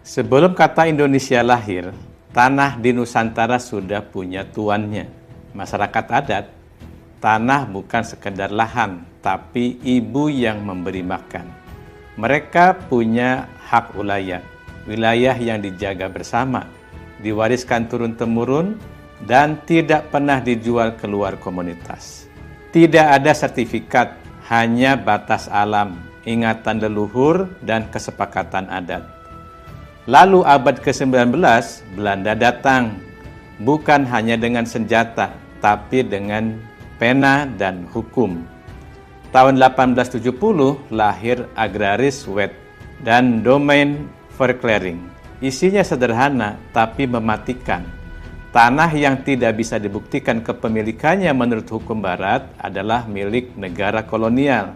Sebelum kata Indonesia lahir, tanah di Nusantara sudah punya tuannya. Masyarakat adat, tanah bukan sekedar lahan, tapi ibu yang memberi makan. Mereka punya hak wilayah yang dijaga bersama, diwariskan turun-temurun, dan tidak pernah dijual keluar komunitas. Tidak ada sertifikat, hanya batas alam, ingatan leluhur, dan kesepakatan adat. Lalu abad ke-19, Belanda datang, bukan hanya dengan senjata, tapi dengan pena dan hukum. Tahun 1870 lahir Agraris Wet dan Domain Verklaring. Isinya sederhana, tapi mematikan. Tanah yang tidak bisa dibuktikan kepemilikannya menurut hukum barat adalah milik negara kolonial.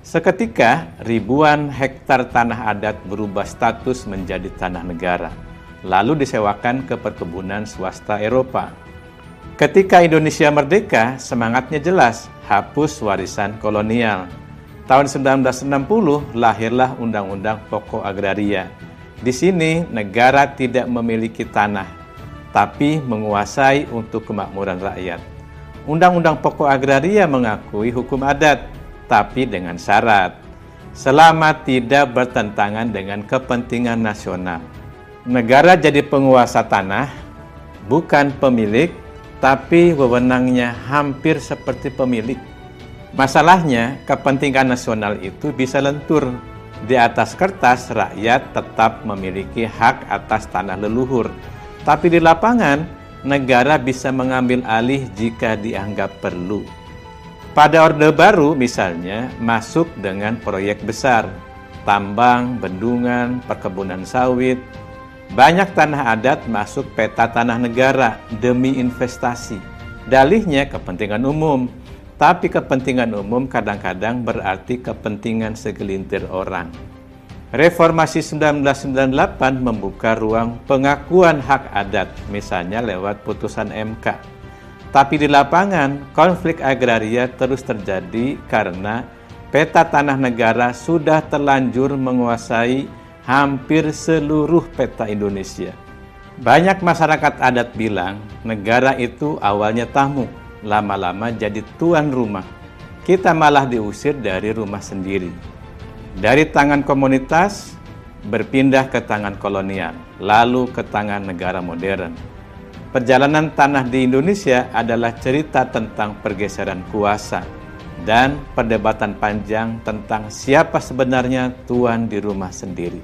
Seketika, ribuan hektar tanah adat berubah status menjadi tanah negara, lalu disewakan ke perkebunan swasta Eropa. Ketika Indonesia merdeka, semangatnya jelas, hapus warisan kolonial. Tahun 1960 lahirlah Undang-Undang Pokok Agraria. Di sini, negara tidak memiliki tanah, tapi menguasai untuk kemakmuran rakyat. Undang-Undang Pokok Agraria mengakui hukum adat, tapi dengan syarat, selama tidak bertentangan dengan kepentingan nasional. Negara jadi penguasa tanah, bukan pemilik, tapi wewenangnya hampir seperti pemilik. Masalahnya, kepentingan nasional itu bisa lentur. Di atas kertas, rakyat tetap memiliki hak atas tanah leluhur. Tapi di lapangan, negara bisa mengambil alih jika dianggap perlu. Pada Orde Baru misalnya masuk dengan proyek besar, tambang, bendungan, perkebunan sawit. Banyak tanah adat masuk peta tanah negara demi investasi. Dalihnya kepentingan umum, tapi kepentingan umum kadang-kadang berarti kepentingan segelintir orang. Reformasi 1998 membuka ruang pengakuan hak adat, misalnya lewat putusan MK. Tapi di lapangan, konflik agraria terus terjadi karena peta tanah negara sudah terlanjur menguasai hampir seluruh peta Indonesia. Banyak masyarakat adat bilang, negara itu awalnya tamu, lama-lama jadi tuan rumah. Kita malah diusir dari rumah sendiri. Dari tangan komunitas, berpindah ke tangan kolonial, lalu ke tangan negara modern. Perjalanan tanah di Indonesia adalah cerita tentang pergeseran kuasa dan perdebatan panjang tentang siapa sebenarnya tuan di rumah sendiri.